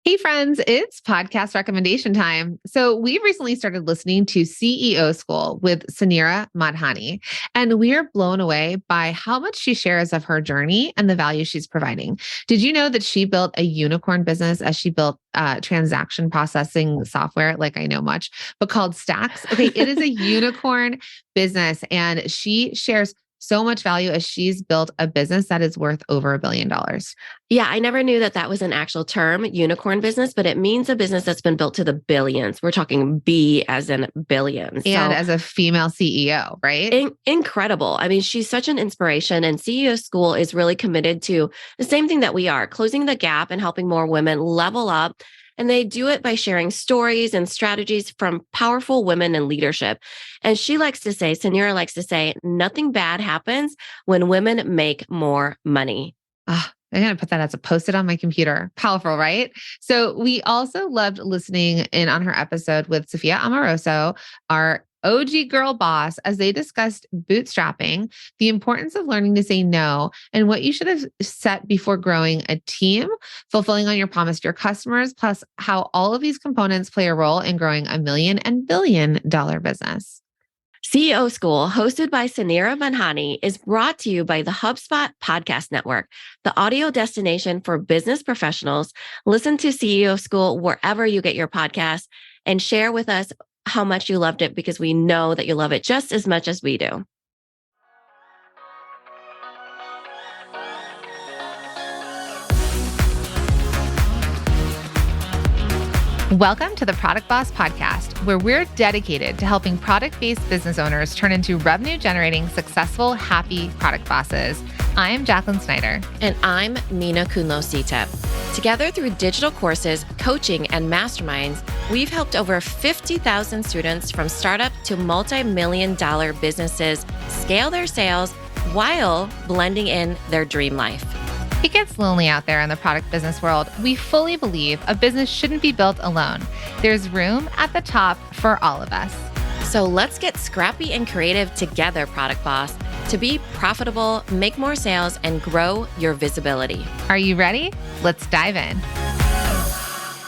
Hey friends, it's podcast recommendation time. So we recently started listening to CEO School with Sanira Madhani, and we are blown away by how much she shares of her journey and the value she's providing. Did you know that she built a unicorn business as she built transaction processing software, like I know much, but called Stacks? Okay, it is a unicorn business, and she shares so much value as she's built a business that is worth over $1 billion. Yeah, I never knew that that was an actual term, unicorn business, but it means a business that's been built to the billions. We're talking B as in billions. And So as a female CEO, right? incredible. I mean, she's such an inspiration, and CEO School is really committed to the same thing that we are, closing the gap and helping more women level up. And they do it by sharing stories and strategies from powerful women in leadership. And she likes to say, Sanira likes to say, nothing bad happens when women make more money. I'm going to put that as a post-it on my computer. Powerful, right? So we also loved listening in on her episode with Sophia Amoroso, our OG girl boss, as they discussed bootstrapping, the importance of learning to say no, and what you should have set before growing a team, fulfilling on your promise to your customers, plus how all of these components play a role in growing a million and billion-dollar business. CEO School, hosted by Sanira Vanhani, is brought to you by the HubSpot Podcast Network, the audio destination for business professionals. Listen to CEO School wherever you get your podcasts and share with us how much you loved it, because we know that you love it just as much as we do. Welcome to the Product Boss Podcast, where we're dedicated to helping product-based business owners turn into revenue-generating, successful, happy product bosses. I'm Jacqueline Snyder. And I'm Mina Kunlo-Sitep. Together through digital courses, coaching, and masterminds, we've helped over 50,000 students from startup to multi-million-dollar businesses scale their sales while blending in their dream life. It gets lonely out there in the product business world. We fully believe a business shouldn't be built alone. There's room at the top for all of us. So let's get scrappy and creative together, Product Boss, to be profitable, make more sales, and grow your visibility. Are you ready? Let's dive in.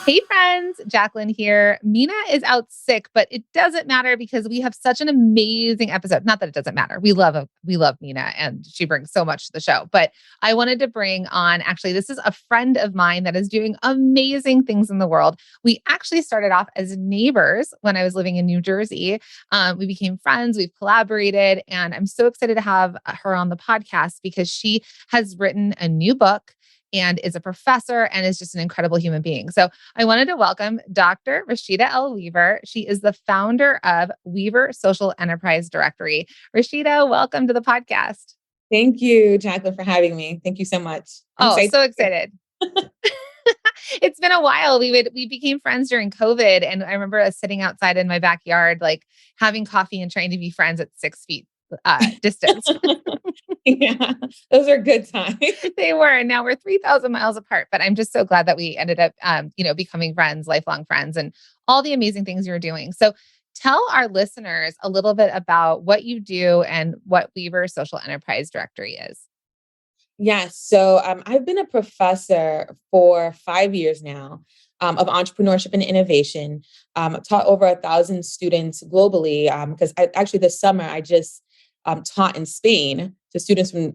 Hey friends, Jacqueline here. Mina is out sick, but it doesn't matter because we have such an amazing episode. Not that it doesn't matter. We love Mina and she brings so much to the show. But I wanted to bring on, actually, this is a friend of mine that is doing amazing things in the world. We actually started off as neighbors when I was living in New Jersey. We became friends, we've collaborated, and I'm so excited to have her on the podcast because she has written a new book and is a professor and is just an incredible human being. So I wanted to welcome Dr. Rashida L. Weaver. She is the founder of Weaver Social Enterprise Directory. Rashida, welcome to the podcast. Thank you, Jacqueline, for having me. Thank you so much. So excited. It's been a while. We became friends during COVID. And I remember us sitting outside in my backyard, like having coffee and trying to be friends at 6 feet distance. Yeah, those are good times. They were. And now we're 3,000 miles apart. But I'm just so glad that we ended up, becoming friends, lifelong friends, and all the amazing things you're doing. So tell our listeners a little bit about what you do and what Weaver Social Enterprise Directory is. Yes. So I've been a professor for 5 years now of entrepreneurship and innovation. I've taught over 1,000 students globally because actually this summer I just taught in Spain to students from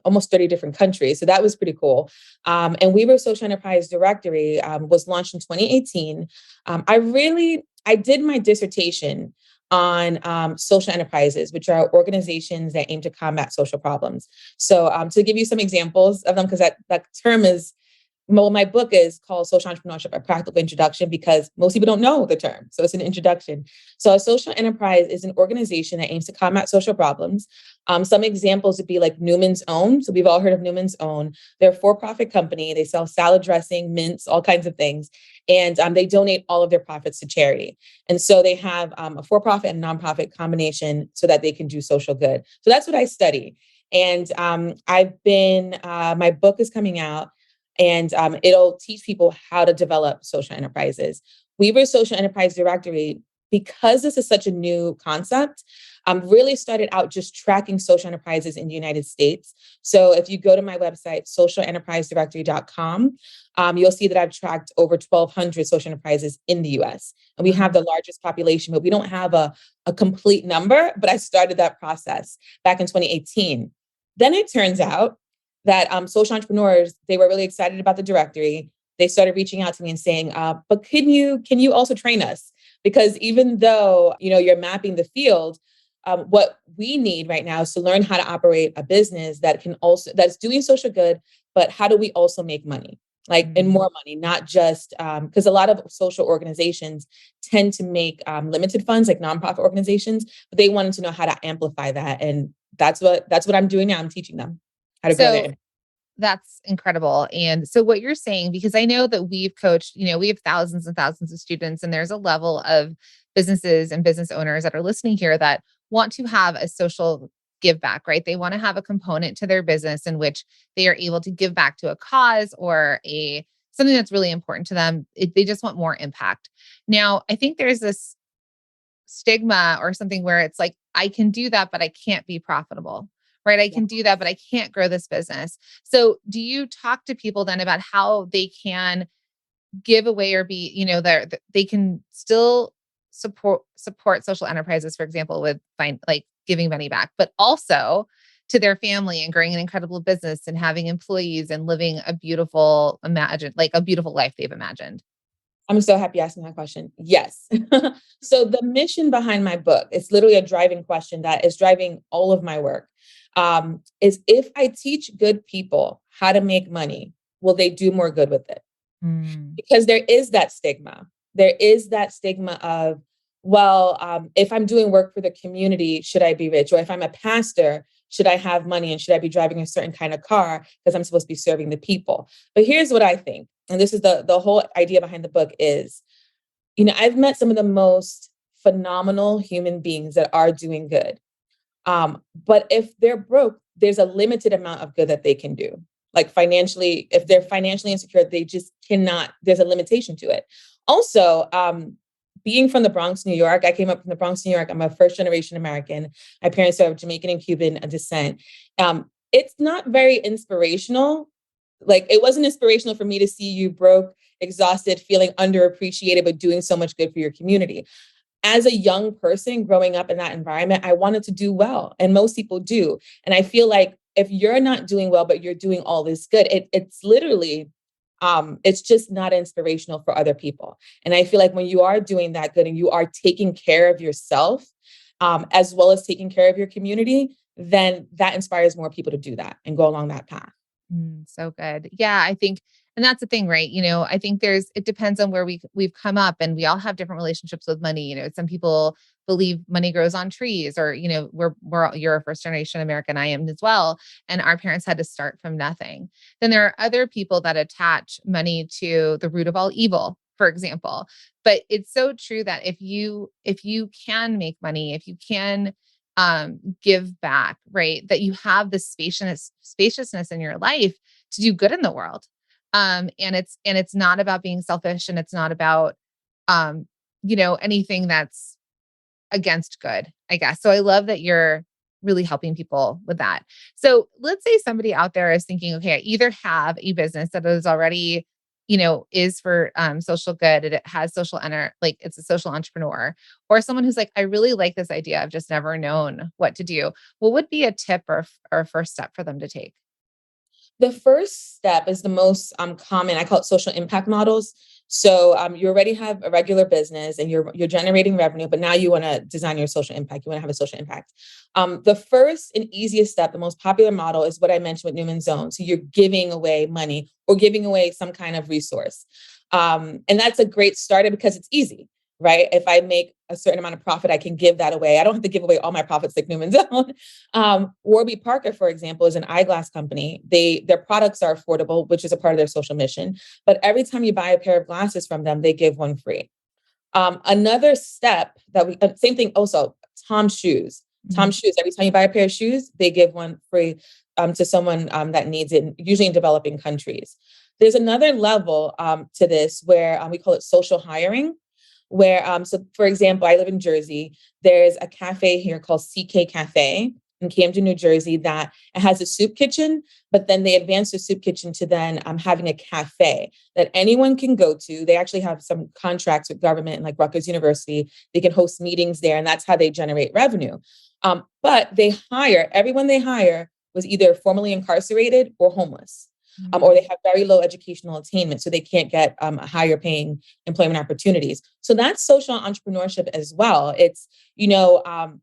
almost 30 different countries. So that was pretty cool. And Weaver Social Enterprise Directory was launched in 2018. I did my dissertation on social enterprises, which are organizations that aim to combat social problems. So to give you some examples of them, because that term is, well, my book is called Social Entrepreneurship, a Practical Introduction, because most people don't know the term. So it's an introduction. So a social enterprise is an organization that aims to combat social problems. Some examples would be like Newman's Own. So we've all heard of Newman's Own. They're a for-profit company. They sell salad dressing, mints, all kinds of things. And they donate all of their profits to charity. And so they have a for-profit and nonprofit combination so that they can do social good. So that's what I study. And my book is coming out. And it'll teach people how to develop social enterprises. Weaver Social Enterprise Directory because this is such a new concept, really started out just tracking social enterprises in the United States. So if you go to my website, socialenterprisedirectory.com, you'll see that I've tracked over 1,200 social enterprises in the US. And we have the largest population, but we don't have a complete number. But I started that process back in 2018. Then it turns out that social entrepreneurs, they were really excited about the directory. They started reaching out to me and saying, but can you also train us? Because even though, you're mapping the field, what we need right now is to learn how to operate a business that's doing social good, but how do we also make money? And more money, not just because a lot of social organizations tend to make limited funds, like nonprofit organizations, but they wanted to know how to amplify that. And that's what I'm doing now. I'm teaching them how to grow their impact. That's incredible. And so what you're saying, because I know that we've coached, we have thousands and thousands of students, and there's a level of businesses and business owners that are listening here that want to have a social give back, right? They want to have a component to their business in which they are able to give back to a cause or something that's really important to them. They just want more impact. Now, I think there's this stigma or something where it's like, I can do that, but I can't be profitable, right? I can do that, but I can't grow this business. So do you talk to people then about how they can give away or be, they can still support social enterprises, for example, with giving money back, but also to their family and growing an incredible business and having employees and living a beautiful life they've imagined? I'm so happy you asked me that question. Yes. So the mission behind my book, it's literally a driving question that is driving all of my work, is if I teach good people how to make money, will they do more good with it? Because there is that stigma. There is that stigma of, if I'm doing work for the community, should I be rich? Or if I'm a pastor, should I have money and should I be driving a certain kind of car because I'm supposed to be serving the people? But here's what I think. And this is the whole idea behind the book is, I've met some of the most phenomenal human beings that are doing good. But if they're broke, there's a limited amount of good that they can do. Like financially, if they're financially insecure, they just cannot, there's a limitation to it. Also, being from the Bronx, New York, I came up from the Bronx, New York. I'm a first generation American. My parents are of Jamaican and Cuban descent. It's not very inspirational. It wasn't inspirational for me to see you broke, exhausted, feeling underappreciated, but doing so much good for your community. As a young person growing up in that environment, I wanted to do well, and most people do. And I feel like if you're not doing well, but you're doing all this good, it's literally, it's just not inspirational for other people. And I feel like when you are doing that good and you are taking care of yourself, as well as taking care of your community, then that inspires more people to do that and go along that path. So good. Yeah, I think, and that's the thing, right? I think it depends on where we've come up, and we all have different relationships with money. Some people believe money grows on trees, or, you're a first generation American, I am as well. And our parents had to start from nothing. Then there are other people that attach money to the root of all evil, for example. But it's so true that if you can make money, if you can give back, right, that you have the spaciousness in your life to do good in the world. And it's not about being selfish, and it's not about, anything that's against good, I guess. So I love that you're really helping people with that. So let's say somebody out there is thinking, okay, I either have a business that is already, is for social good, and it has it's a social entrepreneur, or someone who's like, I really like this idea, I've just never known what to do. What would be a tip or a first step for them to take? The first step is the most common. I call it social impact models. So you already have a regular business and you're generating revenue, but now you want to design your social impact. You want to have a social impact. The first and easiest step, the most popular model, is what I mentioned with Newman Zone. So you're giving away money or giving away some kind of resource. And that's a great starter because it's easy, right? If I make a certain amount of profit, I can give that away. I don't have to give away all my profits like Newman Zone. Warby Parker, for example, is an eyeglass company. Their products are affordable, which is a part of their social mission. But every time you buy a pair of glasses from them, they give one free. Another step same thing also, Tom's shoes. Tom's shoes, every time you buy a pair of shoes, they give one free to someone that needs it, usually in developing countries. There's another level to this where we call it social hiring. where, so for example, I live in Jersey. There's a cafe here called CK Cafe in Camden, New Jersey, that it has a soup kitchen, but then they advanced the soup kitchen to then having a cafe that anyone can go to. They actually have some contracts with government, like Rutgers University. They can host meetings there, and that's how they generate revenue. But everyone they hire was either formerly incarcerated or homeless. Or they have very low educational attainment, so they can't get higher paying employment opportunities. So that's social entrepreneurship as well. It's,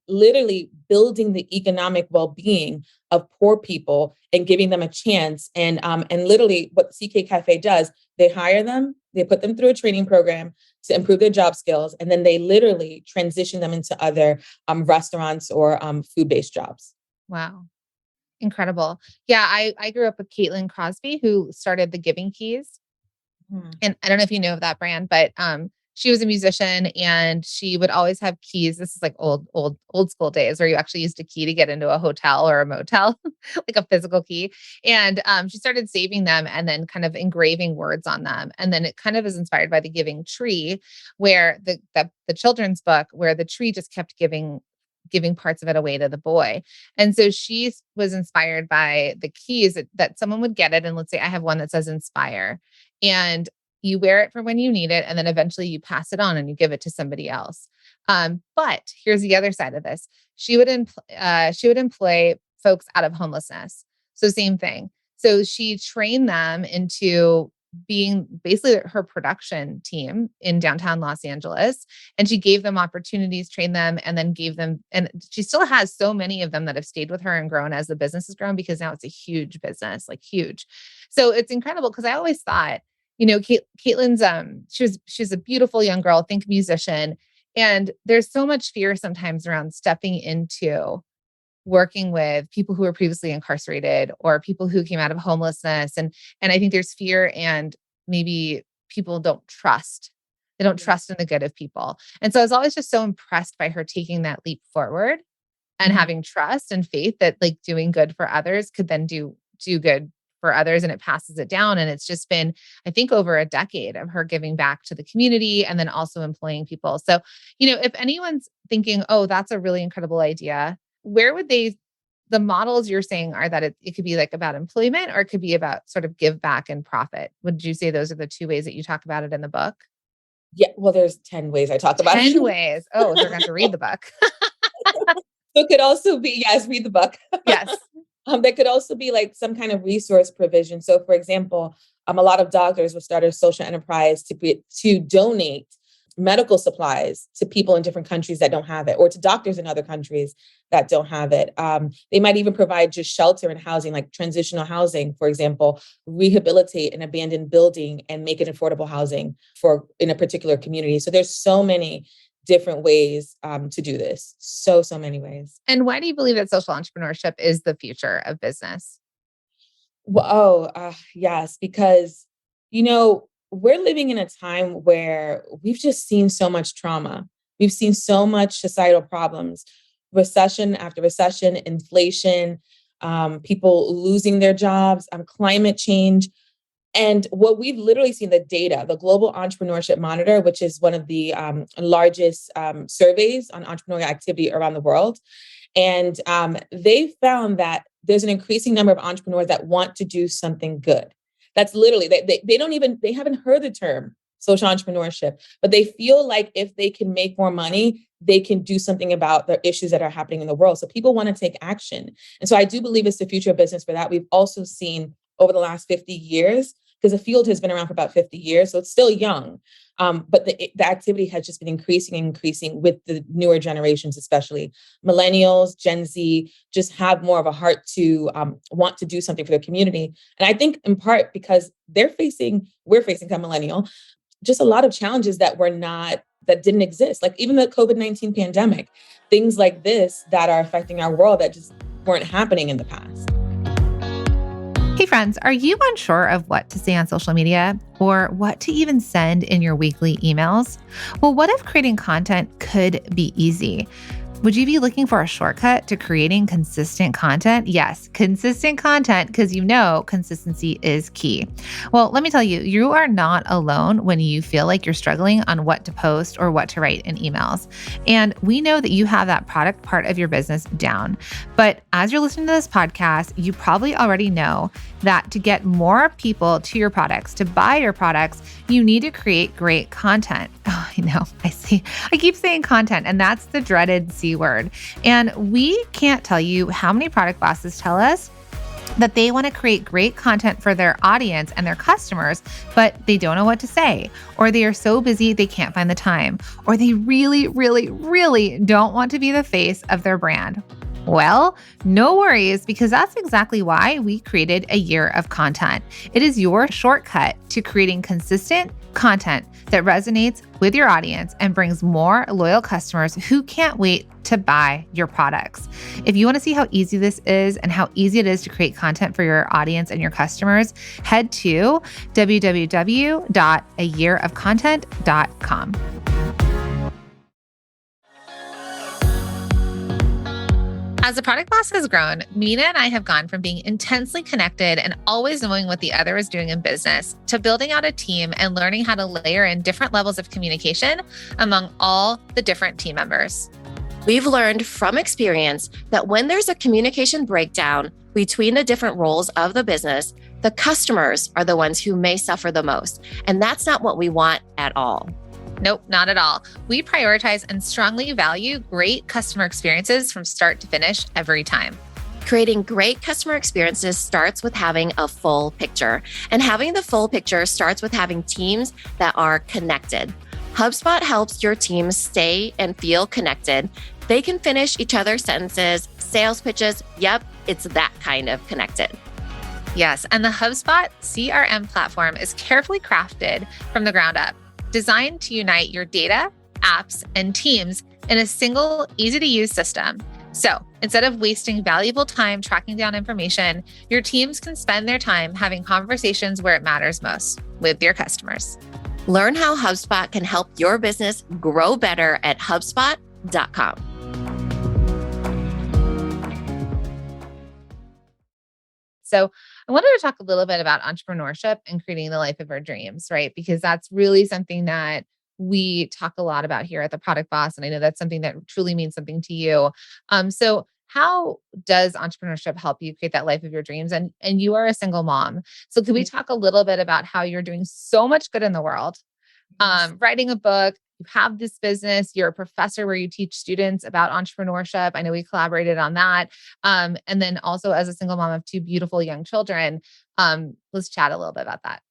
literally building the economic well-being of poor people and giving them a chance. And literally what CK Cafe does, they hire them, they put them through a training program to improve their job skills, and then they literally transition them into other restaurants or food-based jobs. Wow. Incredible. Yeah, I grew up with Caitlin Crosby, who started the Giving Keys. And I don't know if you know of that brand, but she was a musician and she would always have keys. This is like old school days where you actually used a key to get into a hotel or a motel, like a physical key. And she started saving them and then kind of engraving words on them. And then it kind of is inspired by the Giving Tree, where the children's book, where the tree just kept giving parts of it away to the boy. And so she was inspired by the keys that someone would get it. And let's say I have one that says inspire, and you wear it for when you need it. And then eventually you pass it on and you give it to somebody else. But here's the other side of this. She would employ folks out of homelessness. So same thing. So she trained them into being basically her production team in downtown Los Angeles. And she gave them opportunities, trained them, and then gave them, and she still has so many of them that have stayed with her and grown as the business has grown, because now it's a huge business, like huge. So it's incredible, because I always thought, Caitlin's, she's a beautiful young girl, think musician. And there's so much fear sometimes around stepping into working with people who were previously incarcerated or people who came out of homelessness. And I think there's fear, and maybe people don't trust. They don't trust in the good of people. And so I was always just so impressed by her taking that leap forward and having trust and faith that like doing good for others could then do good for others, and it passes it down. And it's just been, I think, over a decade of her giving back to the community and then also employing people. So, if anyone's thinking, oh, that's a really incredible idea, where would the models you're saying are that it could be like about employment, or it could be about sort of give back and profit? Would you say those are the two ways that you talk about it in the book? Yeah, well, there's 10 ways I talk about it. 10 ways. Oh, so we're going to have to read the book. So it could also be, yes, read the book. Yes. There could also be like some kind of resource provision. So for example, a lot of doctors will start a social enterprise to donate medical supplies to people in different countries that don't have it, or to doctors in other countries that don't have it. They might even provide just shelter and housing, like transitional housing, for example, rehabilitate an abandoned building and make it affordable housing in a particular community. So there's so many different ways to do this. So many ways. And why do you believe that social entrepreneurship is the future of business? Well, yes, because, we're living in a time where we've just seen so much trauma. We've seen so much societal problems, recession after recession, inflation, people losing their jobs, climate change. And what we've literally seen, the data, the Global Entrepreneurship Monitor, which is one of the largest surveys on entrepreneurial activity around the world. And they found that there's an increasing number of entrepreneurs that want to do something good. That's literally, they haven't heard the term social entrepreneurship, but they feel like if they can make more money, they can do something about the issues that are happening in the world. So people want to take action. And so I do believe it's the future of business for that. We've also seen over the last 50 years, because the field has been around for about 50 years, so it's still young. But the activity has just been increasing with the newer generations, especially millennials, Gen Z, just have more of a heart to want to do something for their community. And I think in part because we're facing, I'm millennial, just a lot of challenges that didn't exist. Like even the COVID-19 pandemic, things like this that are affecting our world that just weren't happening in the past. Hey friends, are you unsure of what to say on social media or what to even send in your weekly emails? Well, what if creating content could be easy? Would you be looking for a shortcut to creating consistent content? Yes, consistent content, because you know consistency is key. Well, let me tell you, you are not alone when you feel like you're struggling on what to post or what to write in emails. And we know that you have that product part of your business down. But as you're listening to this podcast, you probably already know that to get more people to your products, to buy your products, you need to create great content. Oh, I know. I keep saying content, and that's the dreaded C word. And we can't tell you how many product bosses tell us that they want to create great content for their audience and their customers, but they don't know what to say, or they are so busy they can't find the time, or they really, really, really don't want to be the face of their brand. Well, no worries, because that's exactly why we created A Year of Content. It is your shortcut to creating consistent content that resonates with your audience and brings more loyal customers who can't wait to buy your products. If you want to see how easy this is and how easy it is to create content for your audience and your customers, head to www.ayearofcontent.com. As the Product Boss has grown, Mina and I have gone from being intensely connected and always knowing what the other is doing in business to building out a team and learning how to layer in different levels of communication among all the different team members. We've learned from experience that when there's a communication breakdown between the different roles of the business, the customers are the ones who may suffer the most. And that's not what we want at all. Nope, not at all. We prioritize and strongly value great customer experiences from start to finish every time. Creating great customer experiences starts with having a full picture. And having the full picture starts with having teams that are connected. HubSpot helps your team stay and feel connected. They can finish each other's sentences, sales pitches. Yep, it's that kind of connected. Yes, and the HubSpot CRM platform is carefully crafted from the ground up, designed to unite your data, apps, and teams in a single, easy-to-use system. So instead of wasting valuable time tracking down information, your teams can spend their time having conversations where it matters most, with your customers. Learn how HubSpot can help your business grow better at HubSpot.com. So I wanted to talk a little bit about entrepreneurship and creating the life of our dreams, right? Because that's really something that we talk a lot about here at the Product Boss. And I know that's something that truly means something to you. So how does entrepreneurship help you create that life of your dreams? And you are a single mom. So could we talk a little bit about how you're doing so much good in the world, writing a book, you have this business, you're a professor where you teach students about entrepreneurship. I know we collaborated on that. And then also as a single mom of two beautiful young children, let's chat a little bit about that.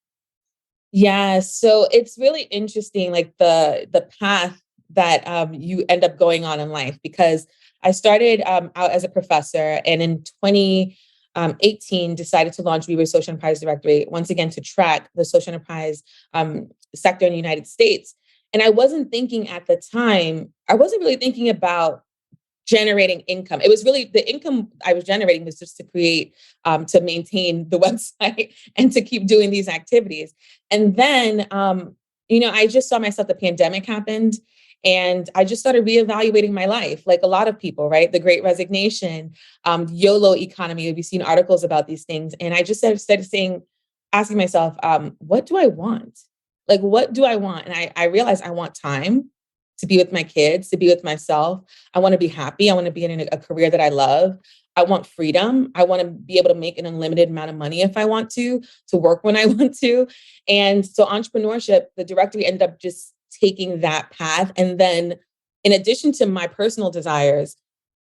Yeah, so it's really interesting, like the path that you end up going on in life, because I started out as a professor, and in 2018 decided to launch Weber Social Enterprise Directory, once again to track the social enterprise sector in the United States. And I wasn't thinking at the time, I wasn't really thinking about generating income. It was really the income I was generating was just to create, to maintain the website and to keep doing these activities. And then, I just saw myself, the pandemic happened, and I just started reevaluating my life, like a lot of people, right? The Great Resignation, YOLO economy. We've seen articles about these things. And I just started asking myself, what do I want? Like, what do I want? And I realized I want time to be with my kids, to be with myself. I want to be happy. I want to be in a career that I love. I want freedom. I want to be able to make an unlimited amount of money if I want to work when I want to. And so entrepreneurship, the directory ended up just taking that path. And then in addition to my personal desires,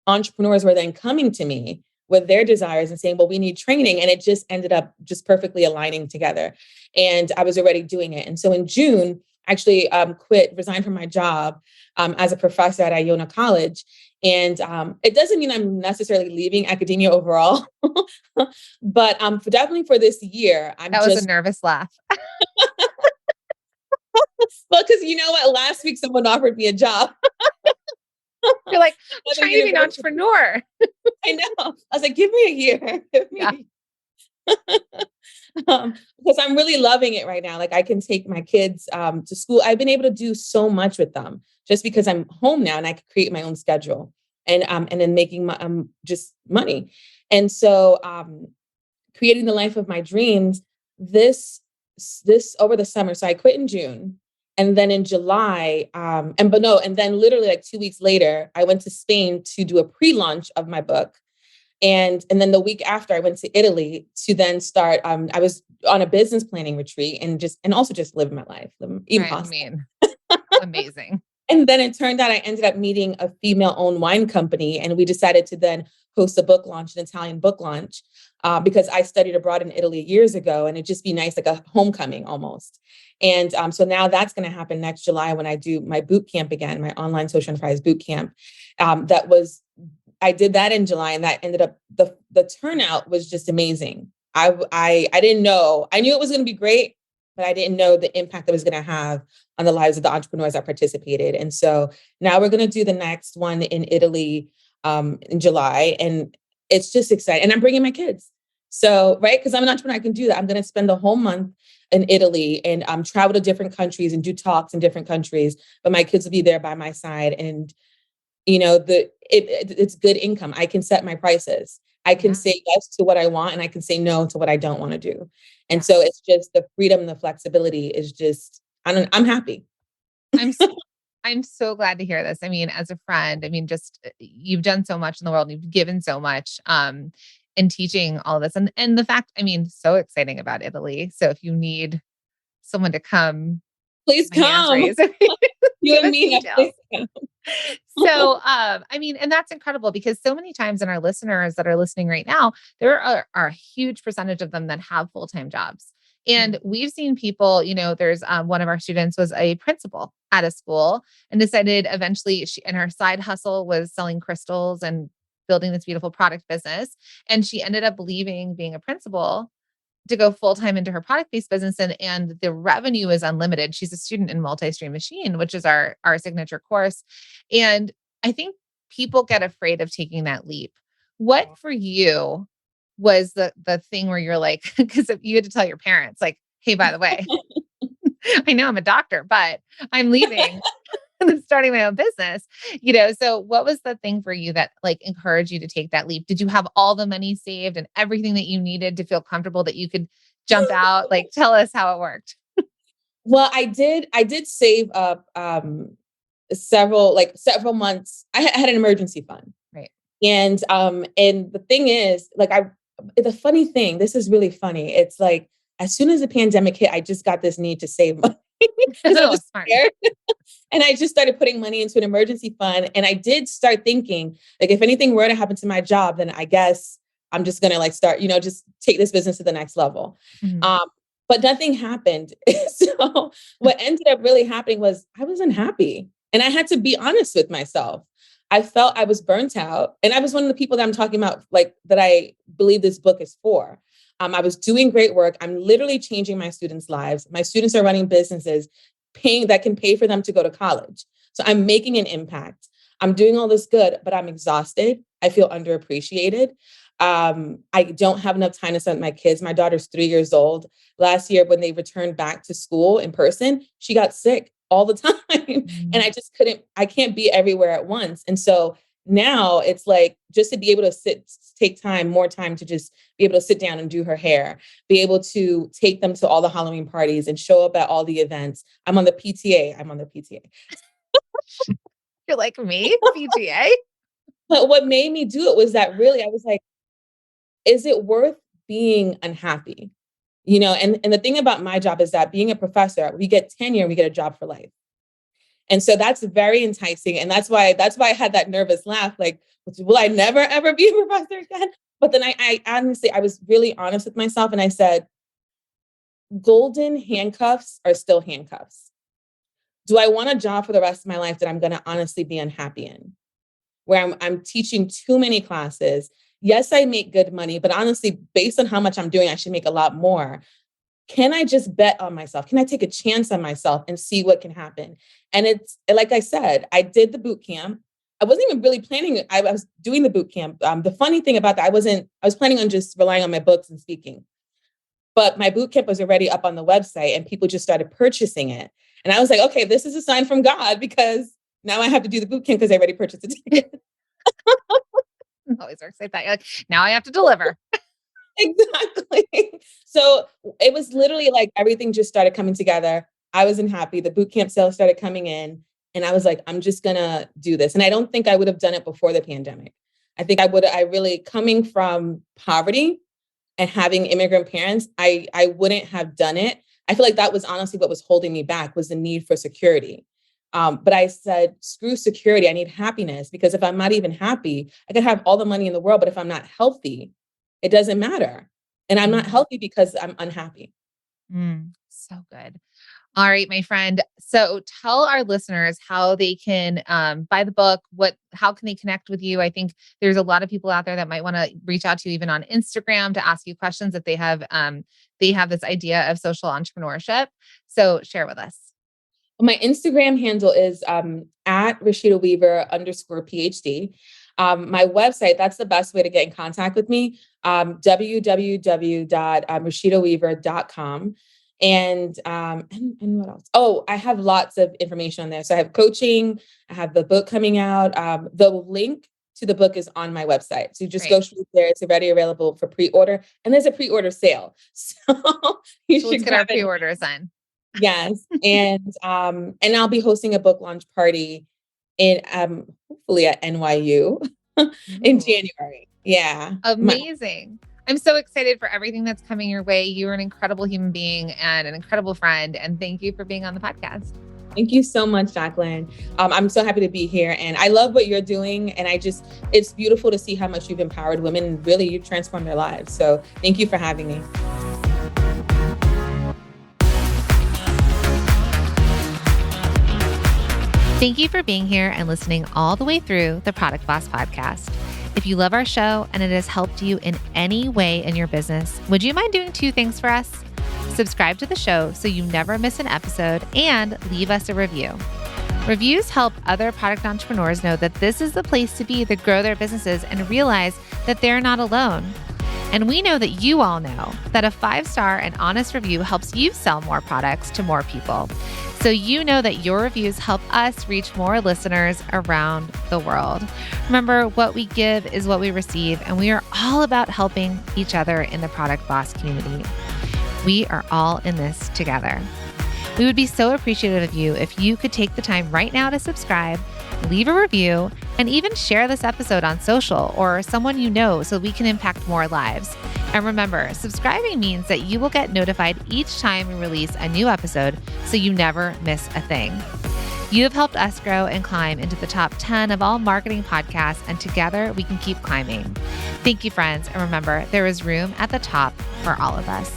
entrepreneurs were then coming to me with their desires and saying, well, we need training. And it just ended up just perfectly aligning together. And I was already doing it. And so in June, actually resigned from my job as a professor at Iona College. And it doesn't mean I'm necessarily leaving academia overall, but definitely for this year, That was a nervous laugh. Well, because you know what? Last week, someone offered me a job. You're like, I'm trying to be an entrepreneur. I know. I was like, give me a year. Because I'm really loving it right now. Like I can take my kids to school. I've been able to do so much with them just because I'm home now and I can create my own schedule and then making my just money. And so creating the life of my dreams this this over the summer. So I quit in June. And then in July, and then literally like 2 weeks later, I went to Spain to do a pre-launch of my book. And then the week after I went to Italy to then start, I was on a business planning retreat and also just living my life, eating Right. I pasta. mean, amazing. And then it turned out I ended up meeting a female-owned wine company, and we decided to then host a book launch, an Italian book launch, because I studied abroad in Italy years ago, and it'd just be nice, like a homecoming almost. And so now that's going to happen next July when I do my boot camp again, my online social enterprise boot camp. I did that in July, and that ended up the turnout was just amazing. I didn't know. I knew it was going to be great, but I didn't know the impact it was going to have on the lives of the entrepreneurs that participated. And so now we're going to do the next one in Italy in July, and it's just exciting. And I'm bringing my kids. So, right, because I'm an entrepreneur, I can do that. I'm going to spend the whole month in Italy and travel to different countries and do talks in different countries. But my kids will be there by my side, and it's good income. I can set my prices. I can say yes to what I want, and I can say no to what I don't want to do. And so it's just the freedom and the flexibility is just, I'm happy. I'm I'm so glad to hear this. I mean, as a friend, I mean, just you've done so much in the world, you've given so much in teaching all of this. And the fact, I mean, so exciting about Italy. So if you need someone to come, Please my hands come. raised. You Give and us me. details. Please come. So, I mean, and that's incredible because so many times in our listeners that are listening right now, there are a huge percentage of them that have full-time jobs. And we've seen people, there's one of our students was a principal at a school and decided eventually and her side hustle was selling crystals and building this beautiful product business. And she ended up leaving being a principal to go full time into her product based business, and the revenue is unlimited. She's a student in multi-stream machine, which is our signature course. And I think people get afraid of taking that leap. What for you was the thing where you're like, because you had to tell your parents, like, hey, by the way, I know I'm a doctor, but I'm leaving and starting my own business, so what was the thing for you that like encouraged you to take that leap? Did you have all the money saved and everything that you needed to feel comfortable that you could jump out? Like, tell us how it worked. Well, I did save up several months. I had an emergency fund. Right. And the thing is, like, the funny thing, this is really funny. It's like, as soon as the pandemic hit, I just got this need to save money because I was Smart. scared. And I just started putting money into an emergency fund. And I did start thinking, like, if anything were to happen to my job, then I guess I'm just going to like start, just take this business to the next level. Mhm. But nothing happened. So what ended up really happening was I was unhappy. And I had to be honest with myself. I felt I was burnt out. And I was one of the people that I'm talking about, like, that I believe this book is for. I was doing great work. I'm literally changing my students' lives. My students are running businesses that can pay for them to go to college. So I'm making an impact. I'm doing all this good, but I'm exhausted. I feel underappreciated. I don't have enough time to spend with my kids. My daughter's 3 years old. Last year, when they returned back to school in person, she got sick all the time. And I can't be everywhere at once. And so now it's like, just to be able to take more time to just be able to sit down and do her hair, be able to take them to all the Halloween parties and show up at all the events. I'm on the PTA. You're like me, PTA. But what made me do it was that really, I was like, is it worth being unhappy? And the thing about my job is that being a professor, we get tenure and we get a job for life. And so that's very enticing. And that's why I had that nervous laugh, like, will I never, ever be a professor again? But then I honestly, I was really honest with myself. And I said, golden handcuffs are still handcuffs. Do I want a job for the rest of my life that I'm going to honestly be unhappy in? Where I'm teaching too many classes. Yes, I make good money, but honestly, based on how much I'm doing, I should make a lot more. Can I just bet on myself? Can I take a chance on myself and see what can happen? And it's like I said, I did the boot camp. I wasn't even really planning it. I was doing the boot camp. The funny thing about that, I was planning on just relying on my books and speaking. but my boot camp was already up on the website and people just started purchasing it. And I was like, okay, this is a sign from God because now I have to do the boot camp because I already purchased the ticket. Always works like that. You're like, now I have to deliver. Exactly. So it was literally like everything just started coming together. I wasn't happy. The boot camp sales started coming in. And I was like, I'm just going to do this. And I don't think I would have done it before the pandemic. I think I really, coming from poverty and having immigrant parents, I wouldn't have done it. I feel like that was honestly what was holding me back was the need for security. But I said, screw security. I need happiness because if I'm not even happy, I could have all the money in the world. But if I'm not healthy, it doesn't matter. And I'm not healthy because I'm unhappy. So good. All right, my friend. So tell our listeners how they can buy the book. How can they connect with you? I think there's a lot of people out there that might want to reach out to you even on Instagram to ask you questions if they have this idea of social entrepreneurship. So share with us. My Instagram handle is at Rashida Weaver _PhD. My website, that's the best way to get in contact with me. www.rashidaweaver.com. And what else? Oh, I have lots of information on there. So I have coaching, I have the book coming out. The link to the book is on my website. So you just go straight there. It's already available for pre-order. And there's a pre-order sale. So let's get our pre-orders in. Yes. And I'll be hosting a book launch party in hopefully at NYU in January. Yeah. Amazing. I'm so excited for everything that's coming your way. You're an incredible human being and an incredible friend. And thank you for being on the podcast. Thank you so much, Jacqueline. I'm so happy to be here. And I love what you're doing. And it's beautiful to see how much you've empowered women and really you've transformed their lives. So thank you for having me. Thank you for being here and listening all the way through the Product Boss podcast. If you love our show and it has helped you in any way in your business, would you mind doing 2 things for us? Subscribe to the show so you never miss an episode and leave us a review. Reviews help other product entrepreneurs know that this is the place to be to grow their businesses and realize that they're not alone. And we know that you all know that a 5-star and honest review helps you sell more products to more people. So you know that your reviews help us reach more listeners around the world. Remember, what we give is what we receive, and we are all about helping each other in the Product Boss community. We are all in this together. We would be so appreciative of you if you could take the time right now to subscribe, leave a review, and even share this episode on social or someone you know so we can impact more lives. And remember, subscribing means that you will get notified each time we release a new episode so you never miss a thing. You have helped us grow and climb into the top 10 of all marketing podcasts, and together we can keep climbing. Thank you, friends. And remember, there is room at the top for all of us.